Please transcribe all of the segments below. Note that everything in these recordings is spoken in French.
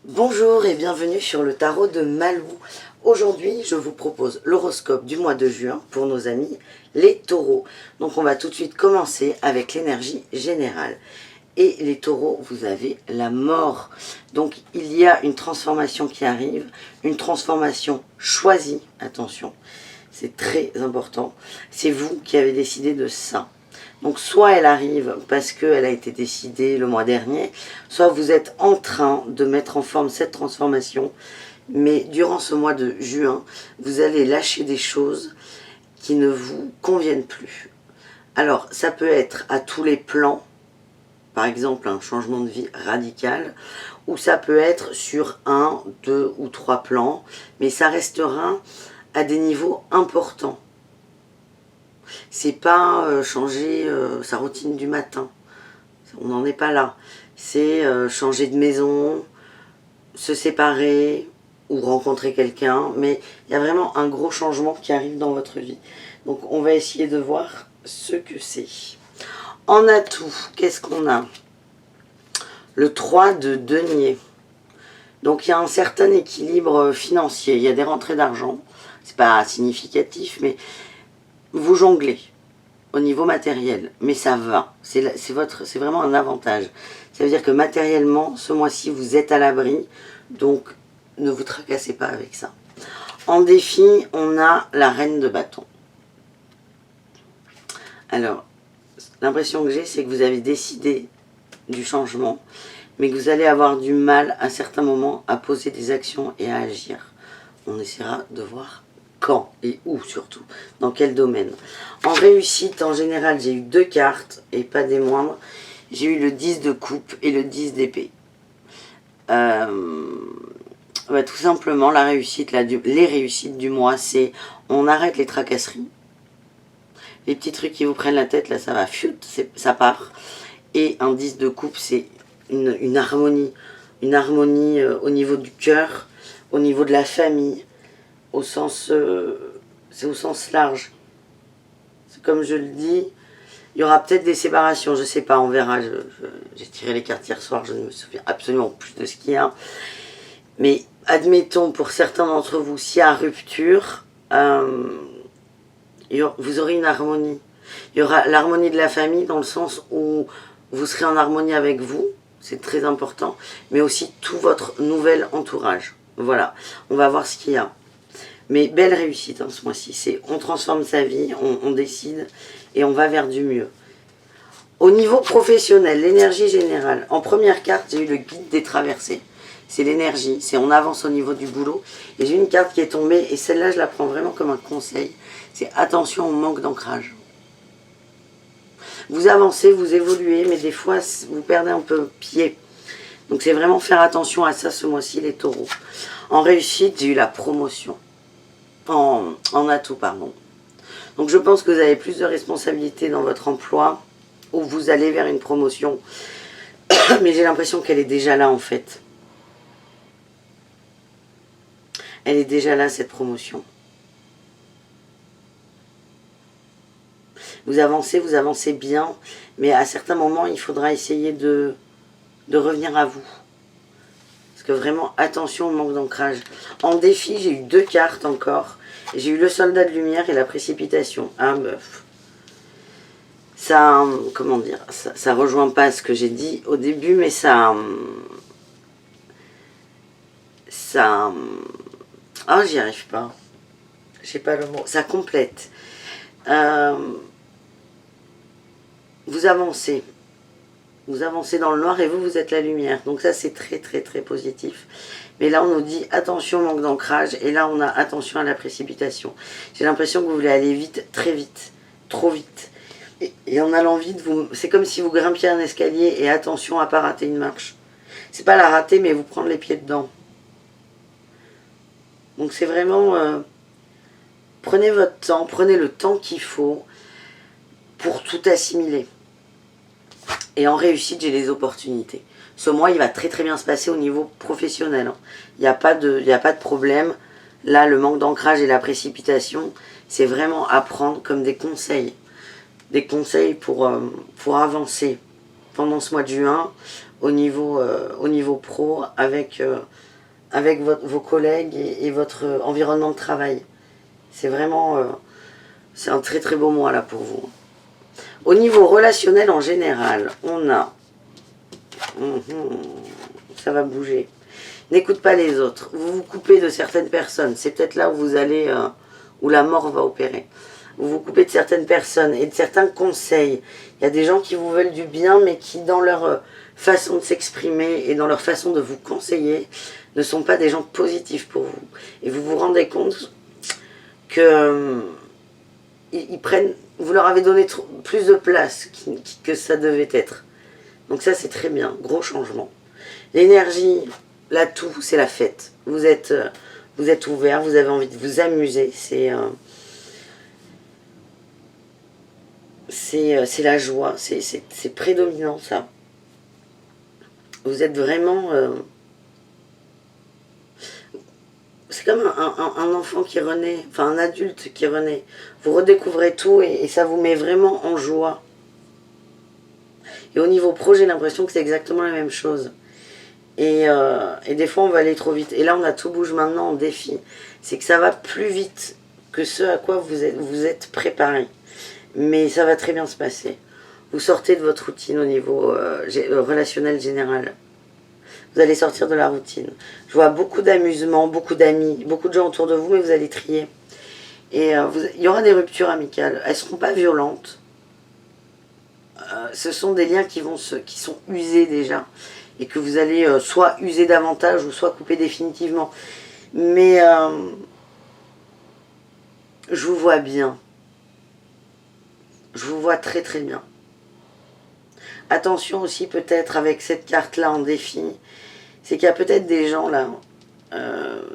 Bonjour et bienvenue sur le tarot de Malou. Aujourd'hui, je vous propose l'horoscope du mois de juin pour nos amis les taureaux. Donc on va tout de suite commencer avec l'énergie générale. Et les taureaux, vous avez la mort. Donc il y a une transformation qui arrive, une transformation choisie, attention, c'est très important. C'est vous qui avez décidé de ça. Donc soit elle arrive parce qu'elle a été décidée le mois dernier, soit vous êtes en train de mettre en forme cette transformation. Mais durant ce mois de juin, vous allez lâcher des choses qui ne vous conviennent plus. Alors ça peut être à tous les plans, par exemple un changement de vie radical, ou ça peut être sur 1, 2 ou 3 plans, mais ça restera à des niveaux importants. C'est pas changer sa routine du matin, on n'en est pas là. C'est changer de maison, se séparer ou rencontrer quelqu'un, mais il y a vraiment un gros changement qui arrive dans votre vie. Donc on va essayer de voir ce que c'est. En atout, qu'est-ce qu'on a? Le 3 de denier. Donc il y a un certain équilibre financier, il y a des rentrées d'argent, c'est pas significatif, mais vous jonglez au niveau matériel, mais ça va, c'est vraiment un avantage. Ça veut dire que matériellement, ce mois-ci, vous êtes à l'abri, donc ne vous tracassez pas avec ça. En défi, on a la reine de bâton. Alors, l'impression que j'ai, c'est que vous avez décidé du changement, mais que vous allez avoir du mal à certains moments à poser des actions et à agir. On essaiera de voir quand et où surtout, dans quel domaine. En réussite, en général, j'ai eu 2 cartes, et pas des moindres. J'ai eu le 10 de coupe et le 10 d'épée. Tout simplement, la réussite, les réussites du mois, c'est on arrête les tracasseries. Les petits trucs qui vous prennent la tête, là, ça va, ça part. Et un 10 de coupe, c'est une harmonie. Une harmonie au niveau du cœur, au niveau de la famille. C'est au sens large. C'est comme je le dis, il y aura peut-être des séparations, je ne sais pas, on verra. J'ai tiré les cartes hier soir, je ne me souviens absolument plus de ce qu'il y a. Mais admettons, pour certains d'entre vous, s'il y a rupture, vous aurez une harmonie. Il y aura l'harmonie de la famille dans le sens où vous serez en harmonie avec vous, c'est très important, mais aussi tout votre nouvel entourage. Voilà, on va voir ce qu'il y a. Mais belle réussite ce mois-ci, on transforme sa vie, on décide et on va vers du mieux. Au niveau professionnel, l'énergie générale, en première carte, j'ai eu le guide des traversées. C'est l'énergie, c'est on avance au niveau du boulot. Et j'ai une carte qui est tombée et celle-là, je la prends vraiment comme un conseil. C'est attention au manque d'ancrage. Vous avancez, vous évoluez, mais des fois, vous perdez un peu pied. Donc c'est vraiment faire attention à ça ce mois-ci, les taureaux. En réussite, j'ai eu la promotion. En atout, pardon. Donc je pense que vous avez plus de responsabilités dans votre emploi ou vous allez vers une promotion. Mais j'ai l'impression qu'elle est déjà là en fait. Elle est déjà là cette promotion. Vous avancez bien, mais à certains moments il faudra essayer de revenir à vous. Parce que vraiment, attention au manque d'ancrage. En défi, j'ai eu 2 cartes encore. J'ai eu le soldat de lumière et la précipitation. Ah meuf. Ça, comment dire, ça rejoint pas ce que j'ai dit au début, mais ça, ah, j'y arrive pas. Je sais pas le mot. Ça complète. Vous avancez. Vous avancez dans le noir et vous êtes la lumière. Donc ça, c'est très, très, très positif. Mais là, on nous dit attention au manque d'ancrage. Et là, on a attention à la précipitation. J'ai l'impression que vous voulez aller vite, très vite, trop vite. Et on a l'envie de vous... C'est comme si vous grimpiez un escalier et attention à ne pas rater une marche. C'est pas la rater, mais vous prendre les pieds dedans. Donc c'est vraiment... prenez votre temps, prenez le temps qu'il faut pour tout assimiler. Et en réussite, j'ai les opportunités. Ce mois, il va très très bien se passer au niveau professionnel. Il n'y a pas de problème. Là, le manque d'ancrage et la précipitation, c'est vraiment à prendre comme des conseils. Des conseils pour avancer pendant ce mois de juin. au niveau pro avec, vos collègues et votre environnement de travail. C'est vraiment c'est un très très beau mois là pour vous. Au niveau relationnel en général, on a... ça va bouger. N'écoute pas les autres. Vous vous coupez de certaines personnes. C'est peut-être là où vous allez... où la mort va opérer. Vous vous coupez de certaines personnes et de certains conseils. Il y a des gens qui vous veulent du bien, mais qui dans leur façon de s'exprimer et dans leur façon de vous conseiller, ne sont pas des gens positifs pour vous. Et vous vous rendez compte que ils prennent, vous leur avez donné plus de place que ça devait être. Donc ça c'est très bien, gros changement. L'énergie, l'atout, c'est la fête. Vous êtes ouvert, vous avez envie de vous amuser. C'est la joie, c'est prédominant ça. Vous êtes vraiment... c'est comme un enfant qui renaît, enfin un adulte qui renaît. Vous redécouvrez tout et ça vous met vraiment en joie. Et au niveau pro, j'ai l'impression que c'est exactement la même chose. Et des fois, on va aller trop vite. Et là, on a tout bouge maintenant en défi. C'est que ça va plus vite que ce à quoi vous êtes préparé. Mais ça va très bien se passer. Vous sortez de votre routine au niveau relationnel général. Vous allez sortir de la routine. Je vois beaucoup d'amusement, beaucoup d'amis, beaucoup de gens autour de vous, mais vous allez trier. Et il y aura des ruptures amicales. Elles ne seront pas violentes. Ce sont des liens qui sont usés déjà. Et que vous allez soit user davantage ou soit couper définitivement. Mais je vous vois bien. Je vous vois très très bien. Attention aussi peut-être avec cette carte-là en défi, c'est qu'il y a peut-être des gens là,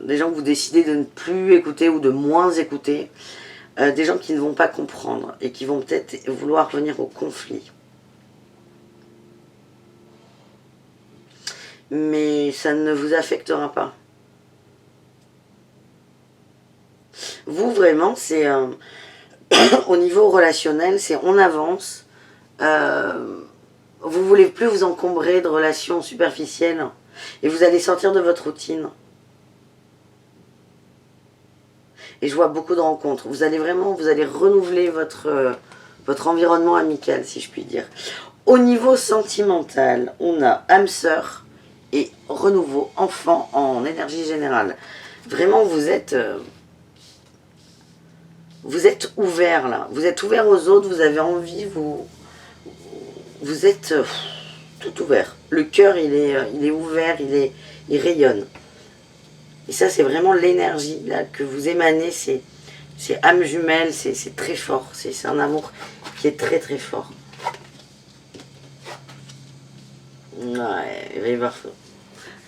des gens que vous décidez de ne plus écouter ou de moins écouter, des gens qui ne vont pas comprendre et qui vont peut-être vouloir venir au conflit. Mais ça ne vous affectera pas. Vous vraiment, c'est au niveau relationnel, c'est on avance. Vous ne voulez plus vous encombrer de relations superficielles et vous allez sortir de votre routine. Et je vois beaucoup de rencontres. Vous allez renouveler votre environnement amical, si je puis dire. Au niveau sentimental, on a âme sœur et renouveau enfant en énergie générale. Vraiment, vous êtes ouvert là. Vous êtes ouvert aux autres, vous avez envie, vous êtes tout ouvert. Le cœur, il est ouvert, il rayonne. Et ça, c'est vraiment l'énergie là que vous émanez. C'est âme jumelle, c'est très fort. C'est un amour qui est très très fort. Ouais, il va y avoir ça.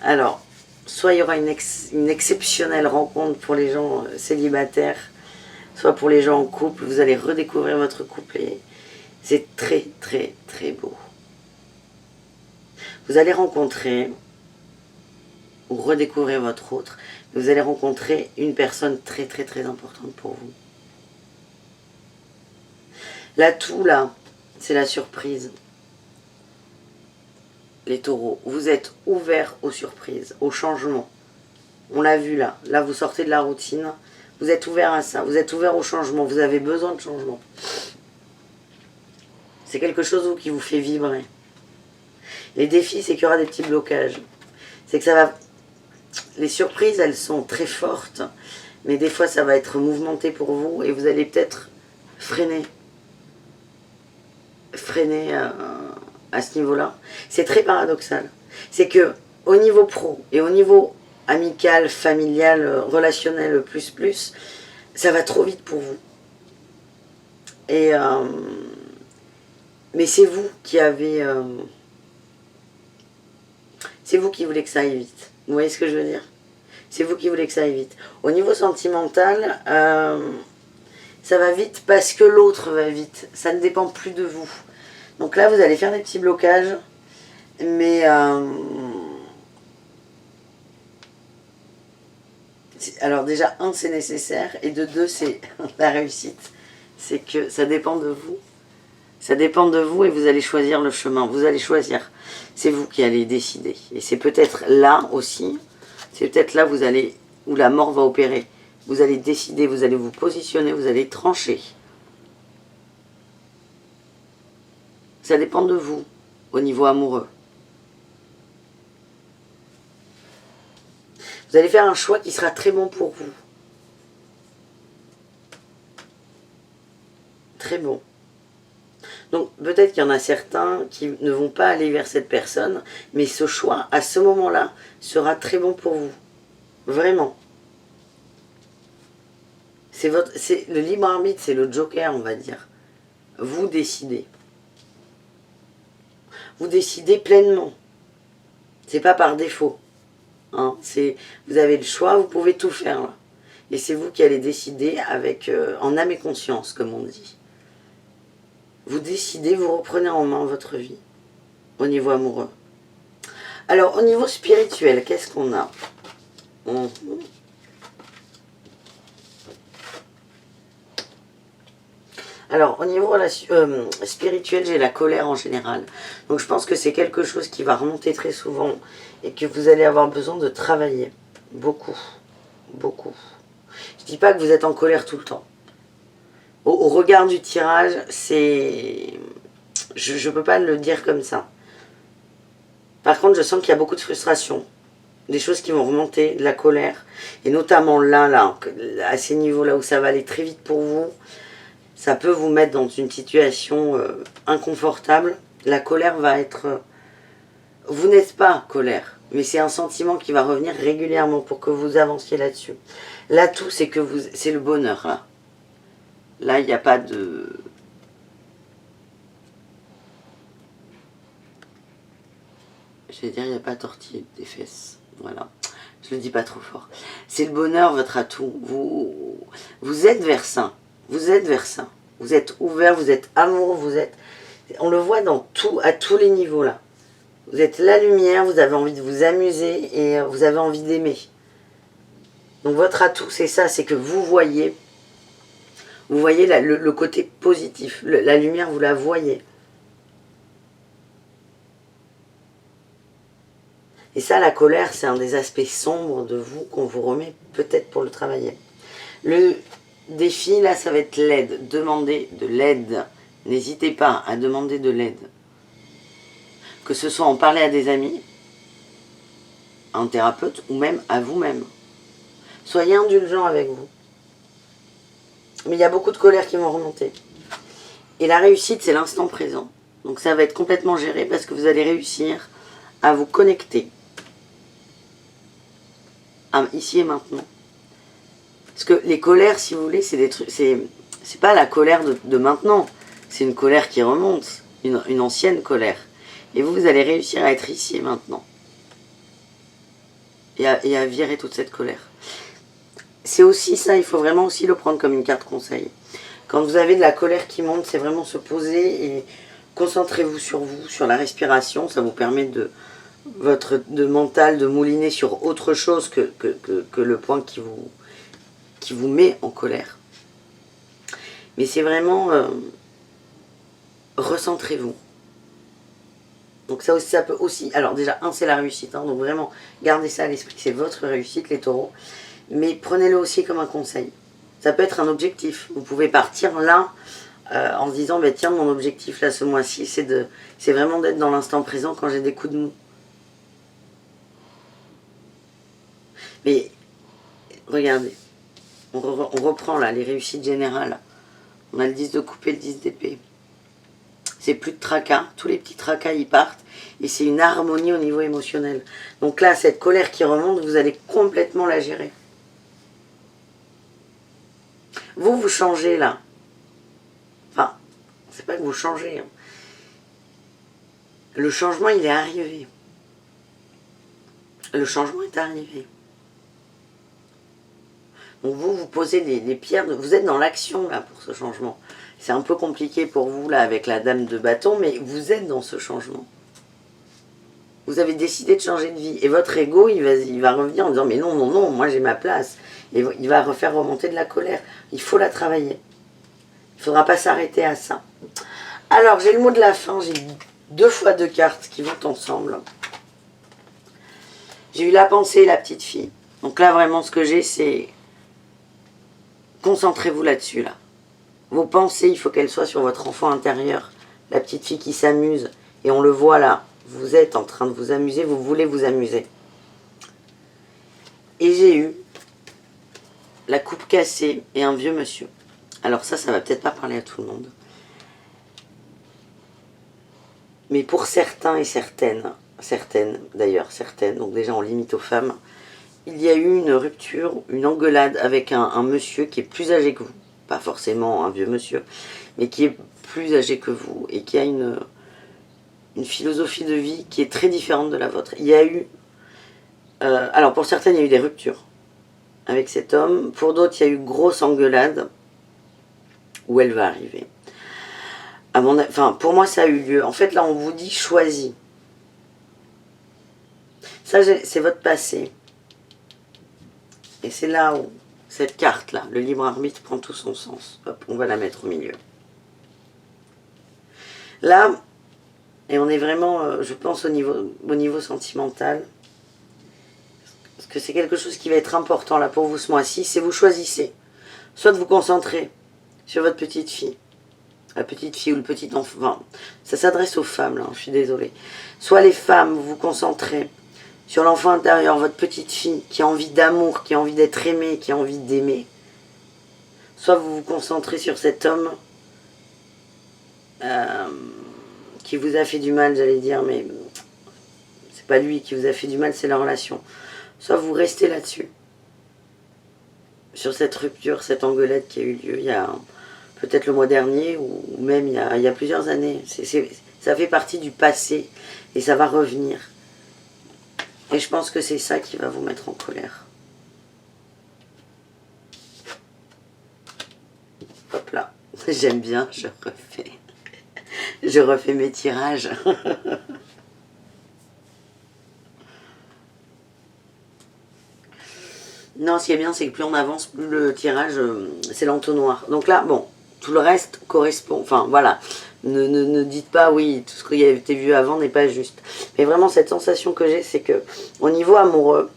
Alors, soit il y aura une exceptionnelle rencontre pour les gens célibataires, soit pour les gens en couple. Vous allez redécouvrir votre couple et c'est très très très beau. Vous allez rencontrer ou redécouvrir votre autre. Vous allez rencontrer une personne très très très importante pour vous. L'atout là, c'est la surprise. Les taureaux, vous êtes ouverts aux surprises, aux changements. On l'a vu là. Là, vous sortez de la routine. Vous êtes ouverts à ça. Vous êtes ouverts au changement. Vous avez besoin de changement. C'est quelque chose qui vous fait vibrer. Les défis, c'est qu'il y aura des petits blocages. C'est que ça va... Les surprises, elles sont très fortes. Mais des fois, ça va être mouvementé pour vous. Et vous allez peut-être freiner. À ce niveau-là. C'est très paradoxal. C'est que au niveau pro et au niveau amical, familial, relationnel, plus, ça va trop vite pour vous. Et mais c'est vous qui avez... c'est vous qui voulez que ça aille vite. Vous voyez ce que je veux dire? C'est vous qui voulez que ça aille vite. Au niveau sentimental, ça va vite parce que l'autre va vite. Ça ne dépend plus de vous. Donc là, vous allez faire des petits blocages. Mais... alors déjà, un, c'est nécessaire. Et de deux, c'est la réussite. C'est que ça dépend de vous. Ça dépend de vous et vous allez choisir le chemin. Vous allez choisir. C'est vous qui allez décider. Et c'est peut-être là aussi, c'est peut-être là où la mort va opérer. Vous allez décider, vous allez vous positionner, vous allez trancher. Ça dépend de vous, au niveau amoureux. Vous allez faire un choix qui sera très bon pour vous. Très bon. Donc peut-être qu'il y en a certains qui ne vont pas aller vers cette personne, mais ce choix, à ce moment-là, sera très bon pour vous. Vraiment. C'est le libre arbitre, c'est le joker, on va dire. Vous décidez. Vous décidez pleinement. C'est pas par défaut. Hein, vous avez le choix, vous pouvez tout faire là. Et c'est vous qui allez décider avec en âme et conscience, comme on dit. Vous décidez, vous reprenez en main votre vie au niveau amoureux. Alors, au niveau spirituel, qu'est-ce qu'on a? Alors, au niveau spirituel, j'ai la colère en général. Donc, je pense que c'est quelque chose qui va remonter très souvent et que vous allez avoir besoin de travailler. Beaucoup. Beaucoup. Je ne dis pas que vous êtes en colère tout le temps. Au regard du tirage, c'est... Je ne peux pas le dire comme ça. Par contre, je sens qu'il y a beaucoup de frustration. Des choses qui vont remonter, de la colère. Et notamment là, à ces niveaux-là où ça va aller très vite pour vous, ça peut vous mettre dans une situation inconfortable. La colère va être... Vous n'êtes pas colère, mais c'est un sentiment qui va revenir régulièrement pour que vous avanciez là-dessus. L'atout, c'est que c'est le bonheur, là. Là, il n'y a pas de... Je vais dire, il n'y a pas tortille des fesses. Voilà. Je le dis pas trop fort. C'est le bonheur, votre atout. Vous êtes vers ça. Vous êtes vers ça. Vous êtes ouvert, vous êtes amoureux, vous êtes... On le voit à tous les niveaux, là. Vous êtes la lumière, vous avez envie de vous amuser et vous avez envie d'aimer. Donc votre atout, c'est ça, c'est que vous voyez le côté positif. La lumière, vous la voyez. Et ça, la colère, c'est un des aspects sombres de vous qu'on vous remet peut-être pour le travailler. Le défi, là, ça va être l'aide. Demandez de l'aide. N'hésitez pas à demander de l'aide. Que ce soit en parler à des amis, à un thérapeute ou même à vous-même. Soyez indulgent avec vous. Mais il y a beaucoup de colère qui vont remonter. Et la réussite, c'est l'instant présent. Donc ça va être complètement géré parce que vous allez réussir à vous connecter. Ici et maintenant. Parce que les colères, si vous voulez, c'est des trucs. C'est pas la colère de maintenant. C'est une colère qui remonte. Une ancienne colère. Et vous allez réussir à être ici et maintenant. Et à virer toute cette colère. C'est aussi ça, il faut vraiment aussi le prendre comme une carte conseil. Quand vous avez de la colère qui monte, c'est vraiment se poser et concentrez-vous sur vous, sur la respiration. Ça vous permet de mental de mouliner sur autre chose que le point qui vous met en colère. Mais c'est vraiment recentrez-vous. Donc ça aussi, ça peut aussi... Alors déjà, c'est la réussite. Hein, donc vraiment, gardez ça à l'esprit. C'est votre réussite, les taureaux. Mais prenez-le aussi comme un conseil. Ça peut être un objectif. Vous pouvez partir là en se disant, tiens, mon objectif là ce mois-ci, c'est vraiment d'être dans l'instant présent quand j'ai des coups de mou. Mais regardez, on reprend là les réussites générales. On a le 10 de coupe et le 10 d'épée. C'est plus de tracas, tous les petits tracas y partent et c'est une harmonie au niveau émotionnel. Donc là, cette colère qui remonte, vous allez complètement la gérer. Vous changez là. Enfin, c'est pas que vous changez. Hein. Le changement, il est arrivé. Le changement est arrivé. Donc vous posez les pierres, vous êtes dans l'action là pour ce changement. C'est un peu compliqué pour vous là avec la dame de bâton, mais vous êtes dans ce changement. Vous avez décidé de changer de vie. Et votre ego, il va revenir en disant, mais non, non, non, moi j'ai ma place. Et il va refaire remonter de la colère. Il faut la travailler. Il ne faudra pas s'arrêter à ça. Alors, j'ai le mot de la fin. J'ai 2 fois 2 cartes qui vont ensemble. J'ai eu la pensée et la petite fille. Donc là, vraiment, ce que j'ai, c'est... Concentrez-vous là-dessus, là. Vos pensées, il faut qu'elles soient sur votre enfant intérieur. La petite fille qui s'amuse. Et on le voit là. Vous êtes en train de vous amuser. Vous voulez vous amuser. Et j'ai eu la coupe cassée et un vieux monsieur. Alors ça va peut-être pas parler à tout le monde. Mais pour certains et certaines, d'ailleurs, certaines, donc déjà on limite aux femmes, il y a eu une rupture, une engueulade avec un monsieur qui est plus âgé que vous. Pas forcément un vieux monsieur, mais qui est plus âgé que vous et qui a une philosophie de vie qui est très différente de la vôtre. Il y a eu... alors pour certaines, il y a eu des ruptures avec cet homme. Pour d'autres, il y a eu grosse engueulade où elle va arriver. Enfin, pour moi, ça a eu lieu. En fait, là, on vous dit choisis. Ça, c'est votre passé. Et c'est là où cette carte-là, le libre arbitre, prend tout son sens. Hop, on va la mettre au milieu. Là, et on est vraiment, je pense, au niveau sentimental. Parce que c'est quelque chose qui va être important là pour vous ce mois-ci. C'est vous choisissez. Soit de vous concentrer sur votre petite fille. La petite fille ou le petit enfant. Enfin, ça s'adresse aux femmes, là, je suis désolée. Soit les femmes, vous vous concentrez sur l'enfant intérieur, votre petite fille, qui a envie d'amour, qui a envie d'être aimée, qui a envie d'aimer. Soit vous vous concentrez sur cet homme qui vous a fait du mal, j'allais dire, mais c'est pas lui qui vous a fait du mal, c'est la relation. Soit vous restez là-dessus, sur cette rupture, cette engueulade qui a eu lieu il y a peut-être le mois dernier, ou même il y a plusieurs années. Ça fait partie du passé, et ça va revenir. Et je pense que c'est ça qui va vous mettre en colère. Hop là, j'aime bien, je refais mes tirages. Non, ce qui est bien, c'est que plus on avance, plus le tirage, c'est l'entonnoir. Donc là, bon, tout le reste correspond. Enfin, voilà. Ne dites pas, oui, tout ce qui a été vu avant n'est pas juste. Mais vraiment, cette sensation que j'ai, c'est que au niveau amoureux,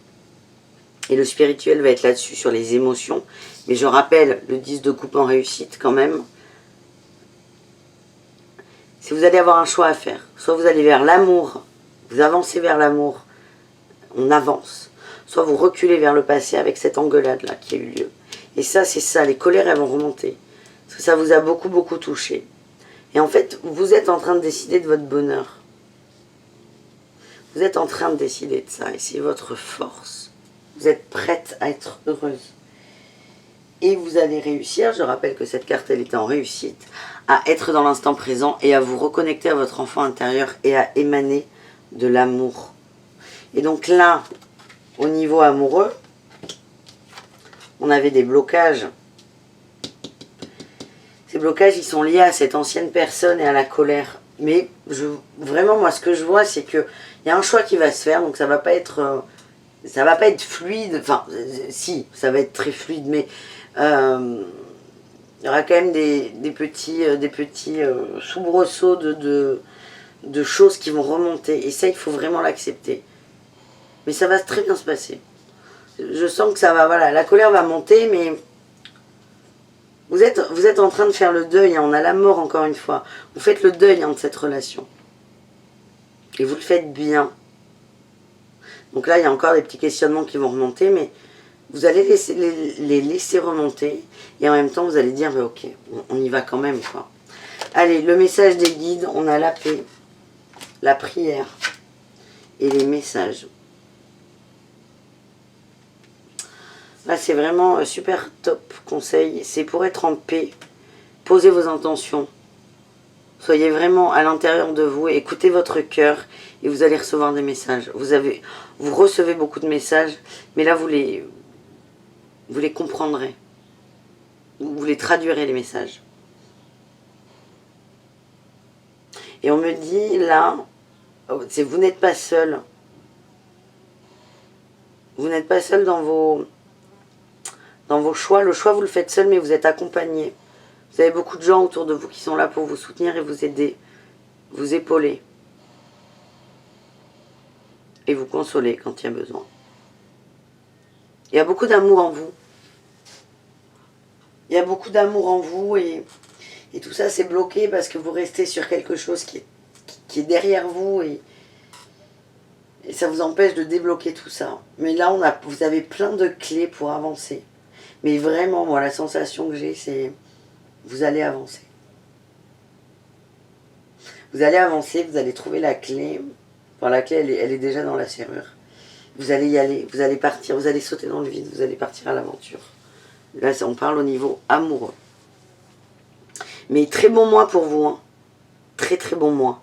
et le spirituel va être là-dessus, sur les émotions. Mais je rappelle, le 10 de coupe en réussite, quand même. Si vous allez avoir un choix à faire, soit vous allez vers l'amour, vous avancez vers l'amour, on avance. Soit vous reculez vers le passé avec cette engueulade-là qui a eu lieu. Et ça, c'est ça, les colères, elles vont remonter. Parce que ça vous a beaucoup, beaucoup touché. Et en fait, vous êtes en train de décider de votre bonheur. Vous êtes en train de décider de ça, et c'est votre force. Vous êtes prête à être heureuse. Et vous allez réussir, je rappelle que cette carte, elle était en réussite, à être dans l'instant présent et à vous reconnecter à votre enfant intérieur et à émaner de l'amour. Et donc là, au niveau amoureux, on avait des blocages. Ces blocages, ils sont liés à cette ancienne personne et à la colère. Mais vraiment, moi, ce que je vois, c'est qu'il y a un choix qui va se faire. Donc, ça va pas être fluide. Enfin, si, ça va être très fluide. Mais il y aura quand même des petits soubresauts de choses qui vont remonter. Et ça, il faut vraiment l'accepter. Mais ça va très bien se passer. Je sens que ça va, voilà, la colère va monter, mais vous êtes en train de faire le deuil, hein, on a la mort encore une fois. Vous faites le deuil de cette relation. Et vous le faites bien. Donc là, il y a encore des petits questionnements qui vont remonter, mais vous allez les laisser remonter. Et en même temps, vous allez dire, mais ok, on y va quand même, quoi. Allez, le message des guides, on a la paix, la prière et les messages. Là, c'est vraiment super top conseil. C'est pour être en paix. Posez vos intentions. Soyez vraiment à l'intérieur de vous. Écoutez votre cœur et vous allez recevoir des messages. Vous recevez beaucoup de messages, mais là, vous les comprendrez. Vous les traduirez, les messages. Et on me dit, là, vous n'êtes pas seul. Vous n'êtes pas seul dans vos choix. Le choix, vous le faites seul, mais vous êtes accompagné. Vous avez beaucoup de gens autour de vous qui sont là pour vous soutenir et vous aider, vous épauler. Et vous consoler quand il y a besoin. Il y a beaucoup d'amour en vous. Il y a beaucoup d'amour en vous et tout ça c'est bloqué parce que vous restez sur quelque chose qui est derrière vous et ça vous empêche de débloquer tout ça. Mais là, vous avez plein de clés pour avancer. Mais vraiment, moi, la sensation que j'ai, c'est vous allez avancer. Vous allez avancer, vous allez trouver la clé. Enfin, la clé, elle est déjà dans la serrure. Vous allez y aller, vous allez partir, vous allez sauter dans le vide, vous allez partir à l'aventure. Là, on parle au niveau amoureux. Mais très bon mois pour vous, hein. Très très bon mois.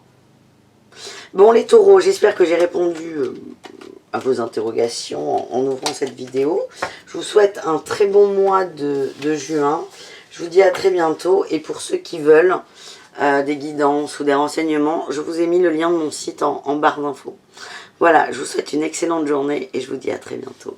Bon les taureaux, j'espère que j'ai répondu à vos interrogations en ouvrant cette vidéo. Je vous souhaite un très bon mois de juin. Je vous dis à très bientôt. Et pour ceux qui veulent des guidances ou des renseignements, je vous ai mis le lien de mon site en barre d'infos. Voilà, je vous souhaite une excellente journée et je vous dis à très bientôt.